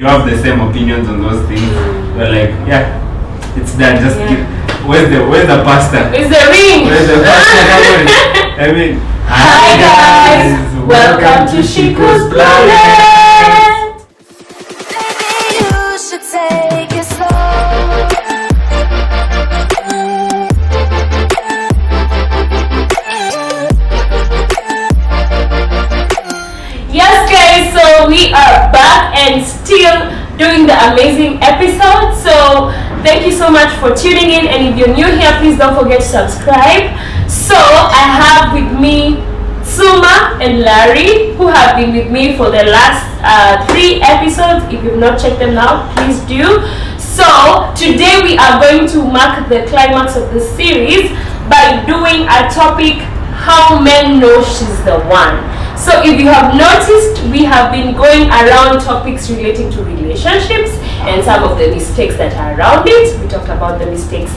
you have the same opinions on those things. You're like, yeah, it's done. Just keep. Where's the pasta? Where's the ring? Where's the pasta? I mean, hi guys, welcome to Shikosplanet. Maybe you should take it slow. Yes guys, so we are back and still doing the amazing episode. So thank you so much for tuning in, and if you're new here, please don't forget to subscribe. So I have with me Suma and Larry, who have been with me for the last 3 episodes. If you've not checked them out, please do. So today we are going to mark the climax of the series by doing a topic, how men know she's the one. So if you have noticed, we have been going around topics relating to relationships and some of the mistakes that are around it. We talked about the mistakes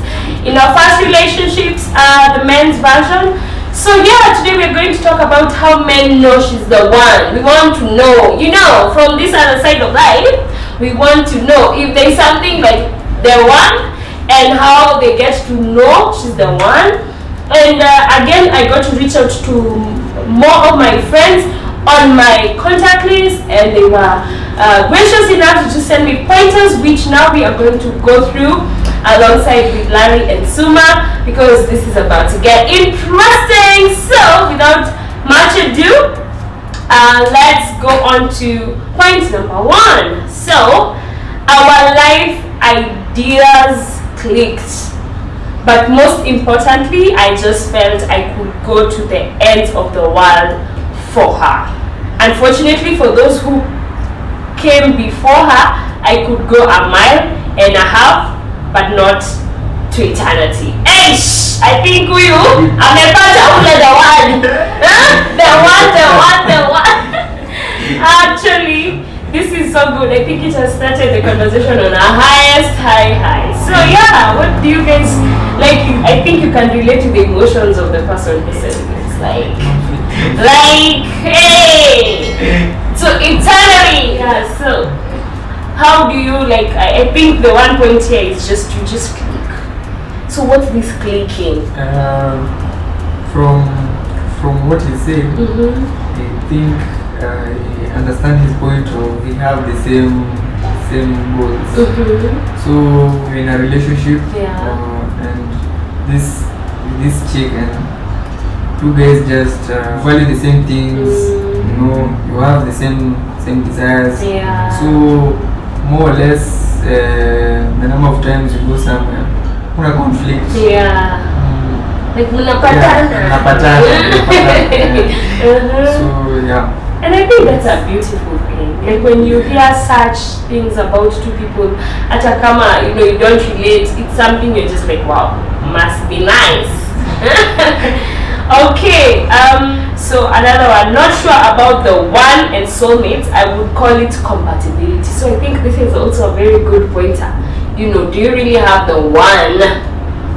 in our first relationships, the men's version. So yeah, today we're going to talk about how men know she's the one. We want to know, from this other side of life, we want to know if there's something like the one and how they get to know she's the one. And again, I got to reach out to more of my friends on my contact list, and they were gracious enough to just send me pointers, which now we are going to go through alongside with Larry and Suma, because this is about to get interesting. So without much ado, let's go on to point number 1. So our life ideas clicked, but most importantly, I just felt I could go to the ends of the world for her. Unfortunately, for those who came before her, I could go 1.5 miles, but not to eternity. Eish! I think huyu amepata ule the one. The one. Actually, this is so good. I think it has started the conversation on our highest high. So yeah, what do you guys like? I think you can relate to the emotions of the person who said it. It's like hey, so eternally. Yeah. So how do you like? I think the one point here is just to just click. So what's this clicking? From what he said, I think I understand his point of we have the same goals. So we're in a relationship, and this chick and 2 guys just value the same things. You have the same desires. So more or less, the number of times you go somewhere, kuna conflict. Like munapatana. So yeah. And I think that's a beautiful thing. Like when you hear such things about 2 people, ata kama you don't relate, it's something you're just like, wow, must be nice. Okay, so another one, not sure about the one and soulmates. I would call it compatibility. So I think this is also a very good pointer. Do you really have the one,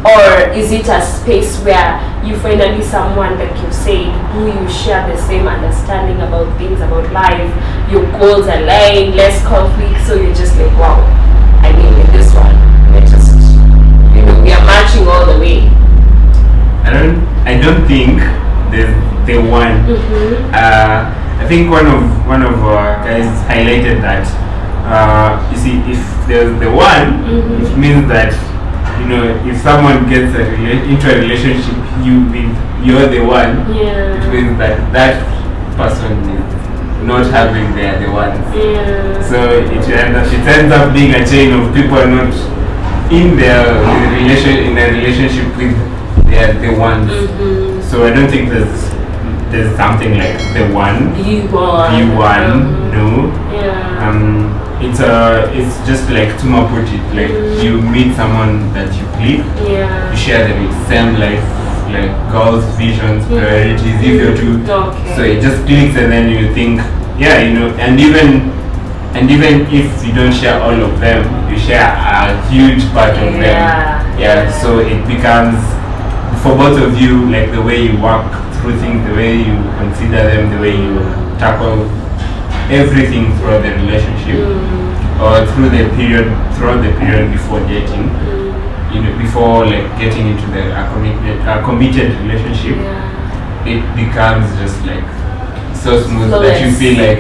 or is it a space where you finally someone, like you said, who you share the same understanding about things, about life, your goals align, less conflict, so you're just like, wow, I mean, with this one, we're just, we are marching all the way. I don't think there's the one. I think one of guys highlighted that. You see, if there's the one, it means that if someone gets into a relationship, you're the one. It means that person is not having the ones. So it ends up being a chain of people not in a relationship with the ones. So I don't think there's something like the one. B1. No. It's just like Tuma put it, like you meet someone that you click, you share the same life, like goals, visions, priorities, if you're so it just clicks, and then you think, and even if you don't share all of them, you share a huge part of them. So it becomes, for both of you, like the way you work through things, the way you consider them, the way you tackle everything throughout the relationship, or throughout the period before dating, before like getting into a committed relationship, it becomes just like so smooth that you feel like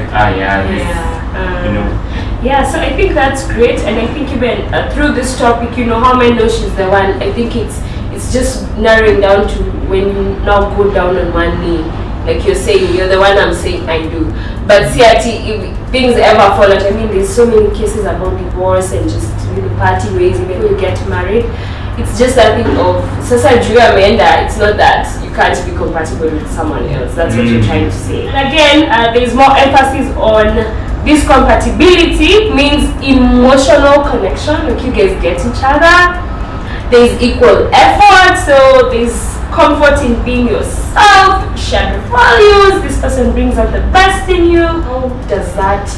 Yeah, so I think that's great, and I think even through this topic, how many know she's the one. I think it's just narrowing down to when you now go down on one knee, like you're saying, you're the one, I'm saying I do. But see, if things ever fall out, I mean, there's so many cases about divorce and just really party ways even when you get married. It's just that thing of sasa juu ameenda. It's not that you can't be compatible with someone else. That's what you're trying to say. Again, there's more emphasis on this compatibility means emotional connection, like you guys get each other. There's equal effort, so there's comfort in being yourself, shared values, this person brings out the best in you. How does that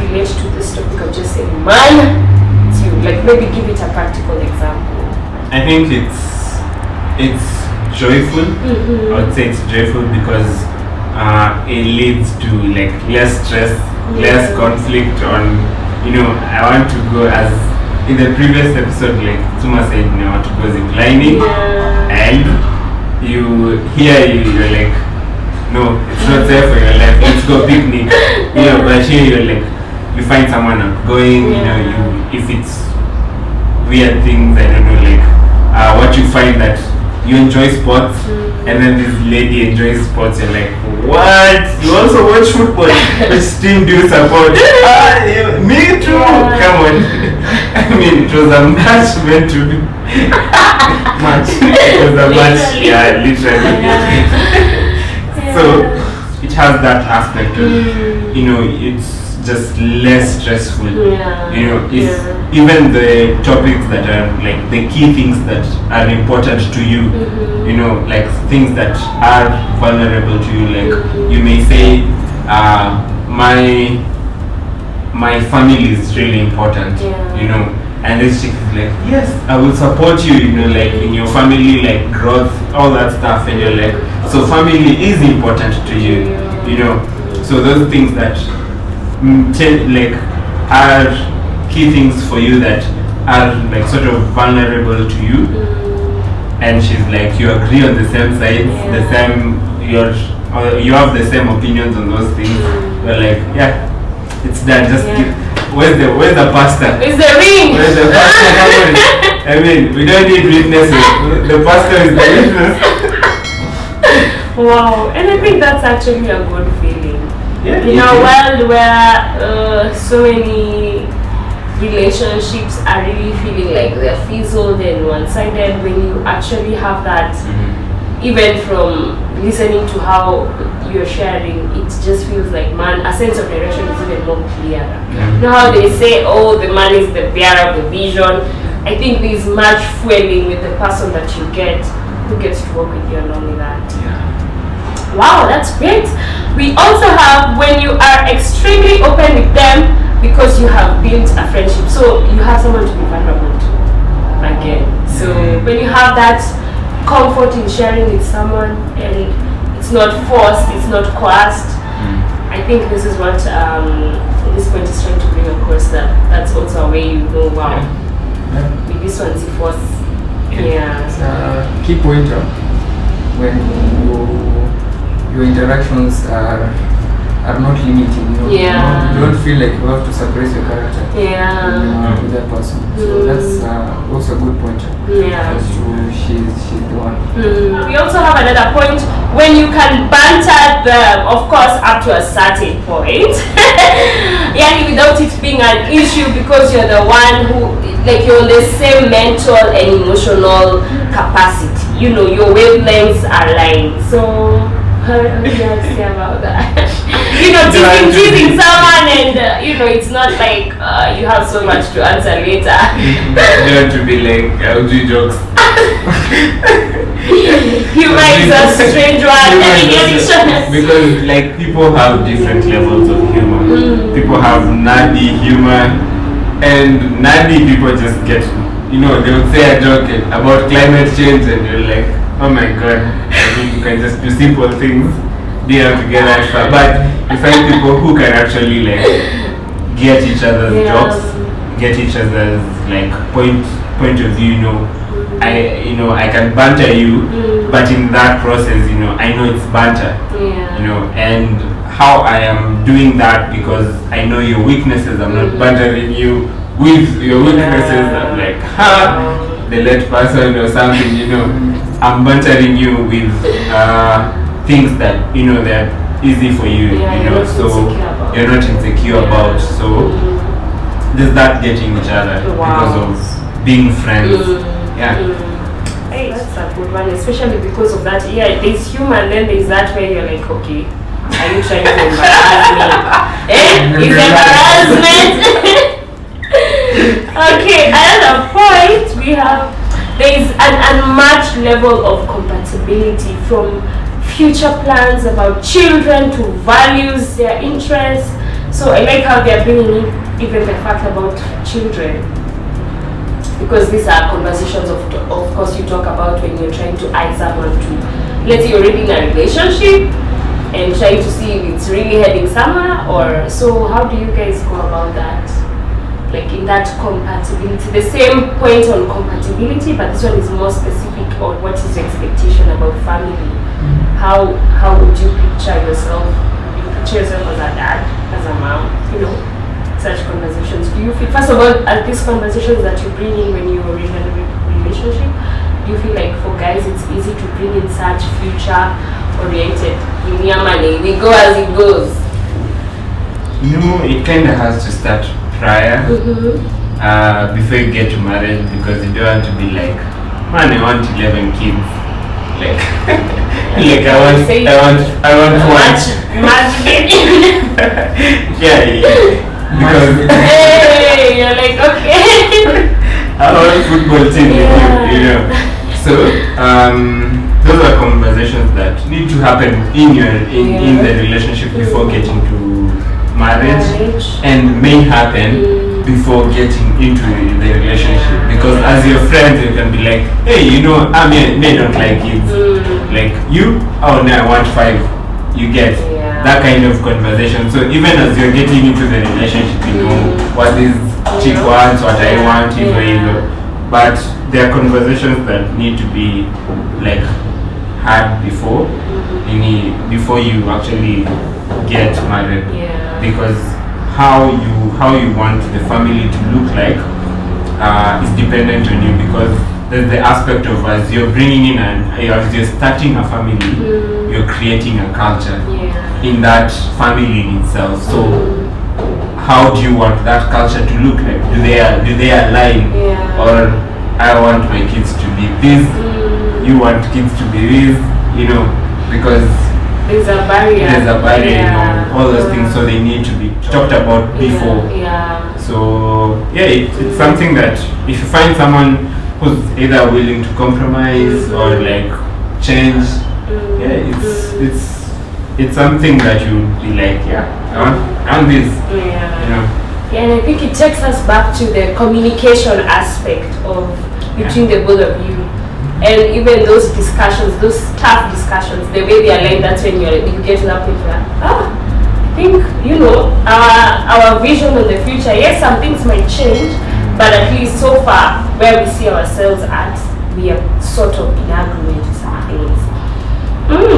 relate to this topic of just saying, man, it's you? Like maybe give it a practical example. I think it's joyful. I would say it's joyful because it leads to like less stress, less conflict on, I want to go, as in the previous episode, like Tuma said, I want to go ziplining, and you're like, no, it's not safe for your life, let's go picnic, but here you're like, you find someone outgoing, if it's weird things, I don't know, like, what you find that you enjoy sports, and then this lady enjoys sports, you're like, what? You also watch football? Which team do you support? Me too! Come on. I mean, it was a match meant to be. Match. It was a match, literally. So, it has that aspect of, it's just less stressful. Even the topics that are like the key things that are important to you, like things that are vulnerable to you, like you may say, my family is really important, and this chick is like, yes, I will support you, like in your family, like growth, all that stuff, and you're like, so family is important to you, so those things that like are key things for you that are like sort of vulnerable to you, and she's like, you agree on the same sides, the same, you have the same opinions on those things. You're like, it's done. Just where's the pastor? It's the ring. Where's the pastor? I mean, we don't need witnesses. The pastor is the witness. Wow, and I think that's actually a good feeling. In a world where so many relationships are really feeling like they're fizzled and one-sided, when you actually have that, even from listening to how you're sharing, it just feels like, man, a sense of direction is even more clearer. You know how they say, oh, the man is the bearer of the vision? I think there's much fueling with the person that you get, who gets to work with you, and only that. Wow, that's great. We also have when you are extremely open with them because you have built a friendship. So you have someone to be vulnerable to again. So when you have that comfort in sharing with someone and it's not forced, it's not coerced, I think this is what this point is trying to bring across, that's also a way you know, wow, with this one's force. It's a key pointer when your interactions are not limiting, you don't feel like you have to suppress your character with that person. So that's also a good pointer. As to she's the one. We also have another point when you can banter them, of course, up to a certain point. Without it being an issue, because you're the one who, like, you're on the same mental and emotional capacity. Your wavelengths are aligned. So how do you say about that? teasing someone and it's not like you have so much to answer later. You have to be like, I'll do jokes. Humor is a strange one. Because like people have different levels of humor. People have nerdy humor, and nerdy people just get, they would say a joke about climate change and you're like, oh my god, I mean, you can just do simple things, they have to get that far. But you find people who can actually like get each other's jokes get each other's like point of view. I can banter you, but in that process, I know it's banter. And how I am doing that because I know your weaknesses. I'm not bantering you with your weaknesses. I'm like, the late person or something. I'm bantering you with things that they're easy for you. So you're not insecure about. So there's that getting each other because of being friends. Hey, that's a good one, especially because of that. Yeah, there's human, then there's that where you're like, okay, are you trying to embarrass me? It's embarrassment. Okay, another point there's an unmatched level of compatibility from future plans about children to values, their interests. So I like how they're bringing in even the fact about children. Because these are conversations of course you talk about when you're trying to eye someone to, let's say you're already in a relationship and trying to see if it's really heading somewhere, or so how do you guys go about that? Like in that compatibility, the same point on compatibility, but this one is more specific on what is your expectation about family. How would you picture yourself? You picture yourself as a dad, as a mom, such conversations. Do you feel, first of all, are these conversations that you bring in when you're in a relationship, do you feel like for guys it's easy to bring in such future oriented, we go as it goes? It kind of has to start prior before you get to marriage, because you don't want to be like, man, I want 11 kids. Like, like I want one. Because hey, you're like, okay. I want football team with you. So those are conversations that need to happen in the relationship before getting to marriage, and may happen before getting into the relationship, because as your friends you can be like, hey, they don't like kids. Like you, oh no, I want 5. You get that kind of conversation. So even as you're getting into the relationship, what this chick wants, what I want, but there are conversations that need to be like had before you actually get married, because how you want the family to look like is dependent on you, because there's the aspect of, as you're bringing in as you're starting a family, you're creating a culture in that family in itself. So how do you want that culture to look like? Do they align? Or I want my kids to be this, you want kids to be this, because there's a barrier, all those things, so they need to be talked about before. So it's something that if you find someone who's either willing to compromise or like change, it's something that you be like, I want this. And I think it takes us back to the communication aspect of between the both of you. And even those discussions, those tough discussions, the way they align, that's when you get to that point where, I think, our vision of the future, yes, some things might change, but at least so far, where we see ourselves at, we are sort of in agreement with some things.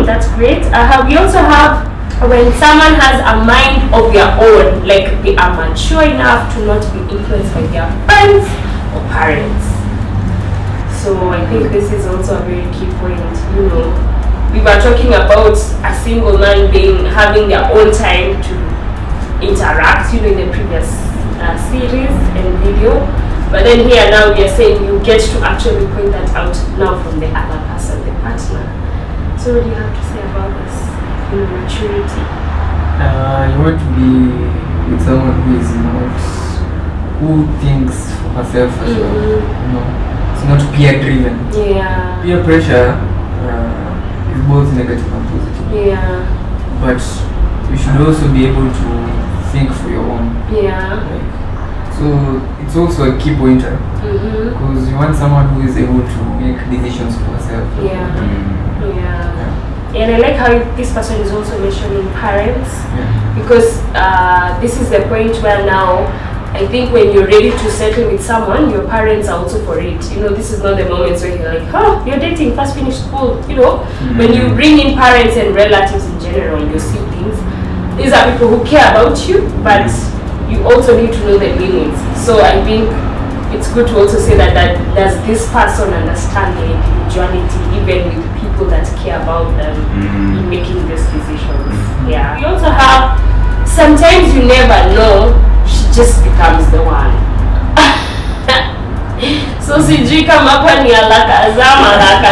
That's great. We also have when someone has a mind of their own, like they are mature enough to not be influenced by their friends or parents. So I think this is also a very key point. We were talking about a single man having their own time to interact, in the previous series and video. But then here now we are saying you get to actually point that out now from the other person, the partner. So what do you have to say about this? Maturity. You want to be with someone who thinks for herself as well. It's not peer driven. Peer pressure is both negative and positive. But you should also be able to think for your own. So it's also a key pointer, because you want someone who is able to make decisions for herself. And I like how this person is also mentioning parents, because this is the point where now I think when you're ready to settle with someone, your parents are also for it. You know, this is not the moments where you're like, oh, you're dating, first finish school. You know, when you bring in parents and relatives in general, your siblings, these are people who care about you, but you also need to know the limits. So I think it's good to also say that does this person understand their individuality, even with people that care about them in making these decisions. Yeah. We also have, sometimes you never know, she just becomes the one. So sijui kama hapa ni haraka zama haraka.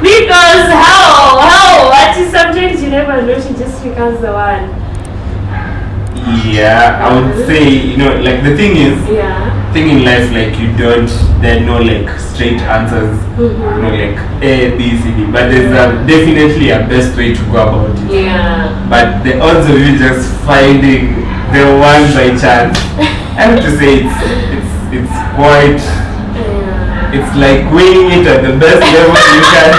Because how sometimes you never know, she just becomes the one. Yeah, I would say, you know, like the thing is, thing in life, like there are no like straight answers, you know, like A, B, C, D, but there's definitely a best way to go about it. Yeah. But the odds of you just finding the one by chance, I have to say it's quite, it's like weighing it at the best level you can.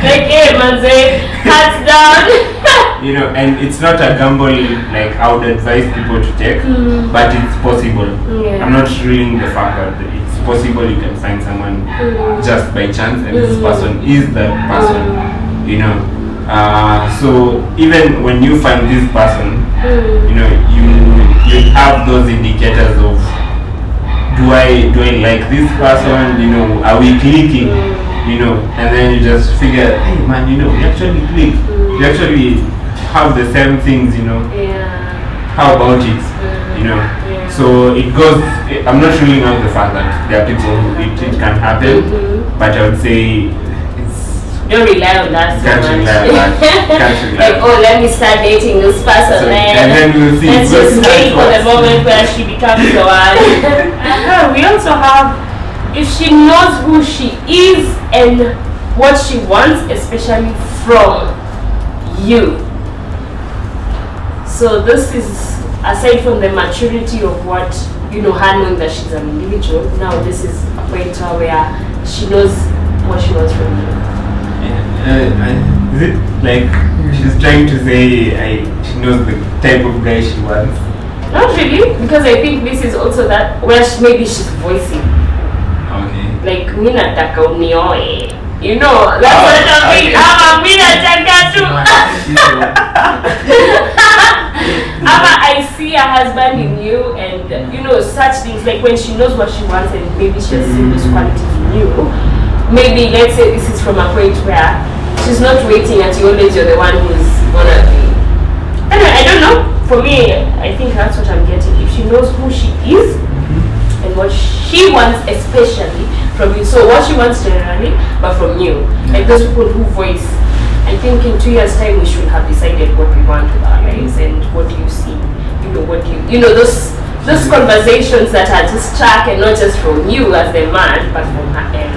Like, hey, manze, hands down. You know, and it's not a gamble like I would advise people to take, but it's possible. I'm not ruling the fact that it's possible you can find someone just by chance, and this person is the person, you know. So even when you find this person, you know, you have those indicators of do I like this person, you know, are we clicking, you know, and then you just figure, hey man, you know, we actually click, we actually have the same things, you know. How about it, you know? So it goes, I'm not ruling out the fact that there are people who it can happen, but I would say don't rely on that so can't much. rely on that. Can't rely Like, oh, let me start dating this person, So, and then we'll see. Let's just wait for the moment where she becomes the one. We also have, if she knows who she is and what she wants, especially from you. So this is, aside from the maturity of what, you know, her knowing that she's an individual, now this is a point where she knows what she wants from you. Is it like she's trying to say she knows the type of guy she wants? Not really, because I think this is also that where maybe she's voicing. Okay. Like, mina nataka unioe. You know, that's what I mean. Ama mina nataka tu. Ama I see a husband in you, and you know, such things, like when she knows what she wants and maybe she has seen those qualities in you. Maybe let's say this is from a point where she's not waiting until always you're the one who's gonna be. Anyway, I don't know. For me, I think that's what I'm getting. If she knows who she is and what she wants, especially from you. So what she wants generally, but from you. Like those people who voice. I think in 2 years' time we should have decided what we want with our lives and what do you see. You know, what do you know, those conversations that are just track and not just from you as the man, but from her end.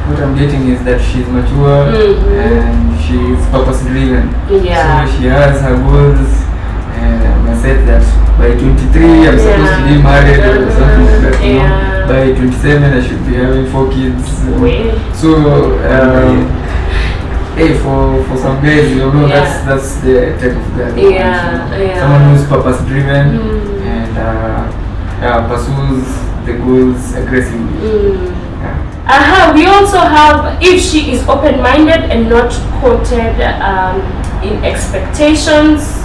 What I'm getting is that she's mature and she's purpose driven. Yeah. So she has her goals, and I said that by 23 I'm supposed to be married or something like that. You know? By 27 I should be having 4 kids. So hey, for some guys, you know, that's the type of guy. Someone who's purpose driven and pursues the goals aggressively. We also have, if she is open-minded and not quoted in expectations,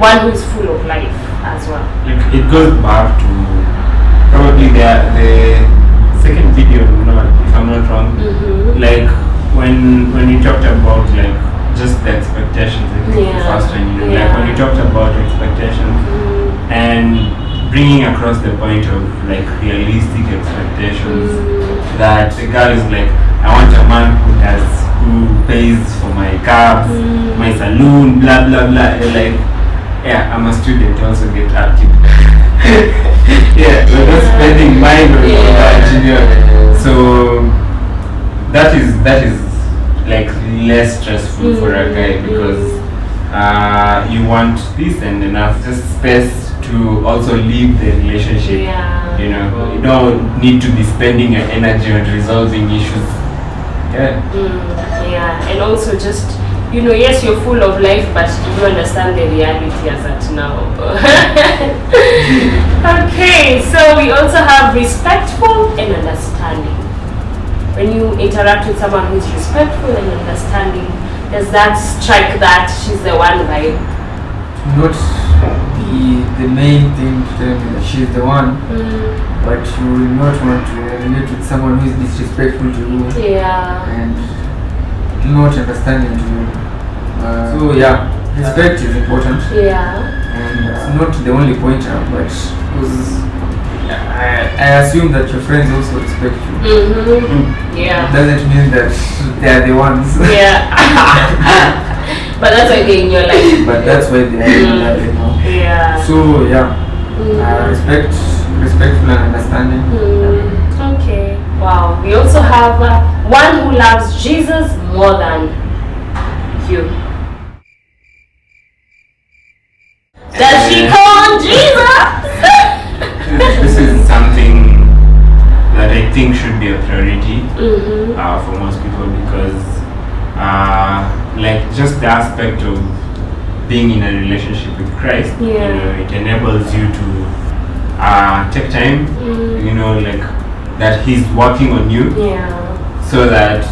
one who is full of life as well. It goes back to probably the second video, if I'm not wrong. Like when you talked about like just the expectations, I think the first one, you know, like when you talked about expectations and bringing across the point of like realistic expectations, that the girl is like, I want a man who pays for my cabs, my saloon, blah blah blah. And like, yeah, I'm a student, also get active. Yeah, we're not spending mine on that, you know. So that is like less stressful for a guy, because you want this and enough just space to also leave the relationship. You know, you don't need to be spending your energy on resolving issues. And also just yes, you're full of life, but you understand the reality as at now. Okay, so we also have respectful and understanding. When you interact with someone who is respectful and understanding, does that strike that she's the one vibe? Not the main thing to tell me that she's the one, but you will not want to relate with someone who is disrespectful to you and not understanding to you. So yeah, respect is important. And it's not the only pointer, but because I assume that your friends also respect you. It doesn't mean that they are the ones. But that's why they're in your life. But that's why they are in your life, you know. So yeah, respectful and understanding. Okay. Wow. We also have one who loves Jesus more than you. Does she call Jesus? This is something that I think should be a priority for most people, because like just the aspect of being in a relationship with Christ, it enables you to take time, like that He's working on you, so that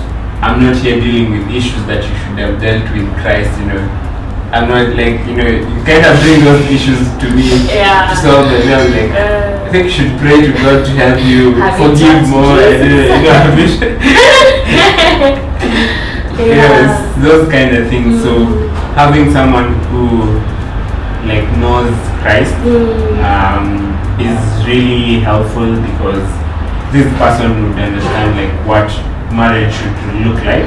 I'm not here dealing with issues that you should have dealt with Christ, I'm not like, you kind of bring those issues to me to solve them. Like, I think you should pray to God to help you forgive more. Yes, those kind of things. So having someone who like knows Christ is really helpful, because this person would understand like what marriage should look like,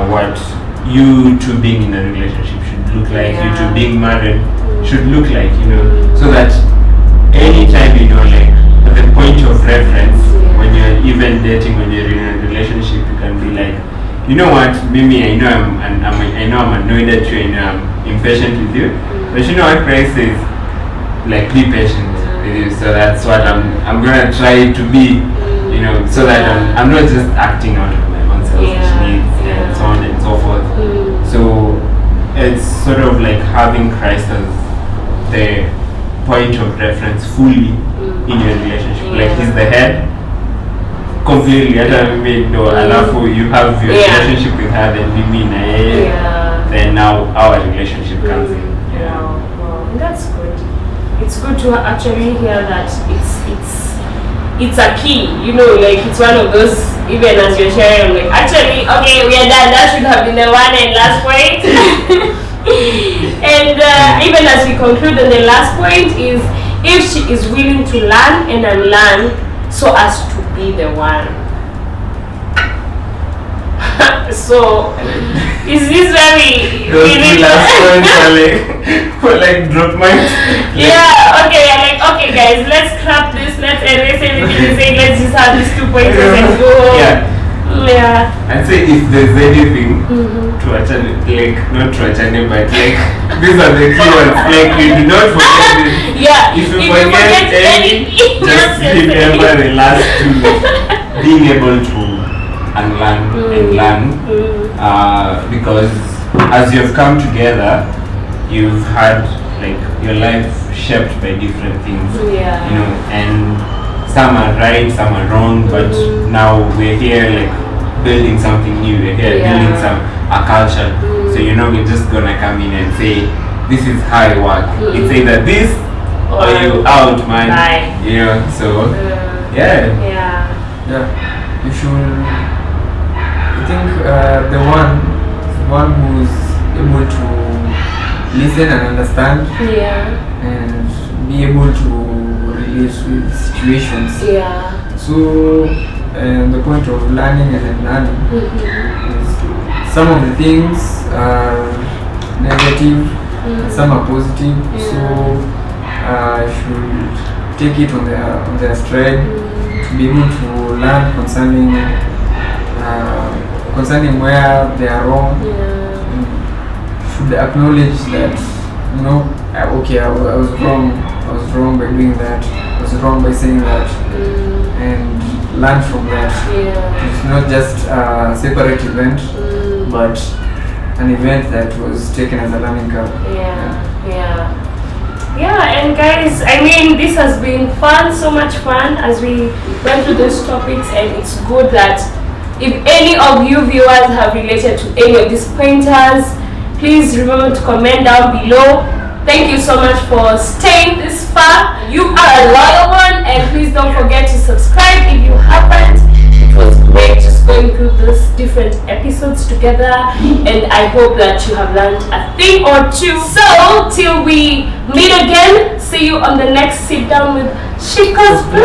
what you two being in a relationship should look like, you two being married should look like, so that anytime, like at the point of reference, when you're even dating, when you're in a relationship, you can be like, you know what, Mimi, I know I'm annoyed at you, I know I'm impatient with you, but you know what Christ says, like, be patient with you. So that's what I'm gonna try to be, so that I'm not just acting out of my own selfish needs and so on and so forth. So it's sort of like having Christ as the point of reference fully in your relationship. Like He's the head completely. Alafu you have your relationship with her, then Mimi na yeye, then now our relationship comes in. Wow, that's good. It's good to actually hear that it's a key, like it's one of those, even as you're sharing, like, actually, okay, we are done, that should have been the one and last point. And even as we conclude on the last point is, if she is willing to learn and unlearn so as to be the one. So, is this very... Those last points are like drop mics. Okay guys, let's scrap this, let's erase everything and say, let's just have these 2 points and go. I'd say if there's anything to actually, like, not to actually, but like, these are the key ones, like, you do not forget this. If you forget any, just remember the last 2, being able to unlearn and learn, because as you've come together, you've had like your life shaped by different things, and some are right, some are wrong, but now we're here like building something new, we're here building a culture, so we're just gonna come in and say, this is how it works, it's either this or you out, man. So you should, I think the one who's able to listen and understand and be able to relate with situations. So the point of learning and unlearning is some of the things are negative, some are positive. So I should take it on their stride to be able to learn concerning where they are wrong. Should acknowledge that, okay, I was wrong by doing that, I was wrong by saying that, and learn from that. It's not just a separate event, but an event that was taken as a learning curve. And guys, I mean, this has been fun, so much fun as we went through those topics, and it's good that if any of you viewers have related to any of these pointers, please remember to comment down below. Thank you so much for staying this far. You are a loyal one, and please don't forget to subscribe if you haven't. It was great just going through those different episodes together, and I hope that you have learned a thing or two. So till we meet again, see you on the next sit down with Shikosplanet.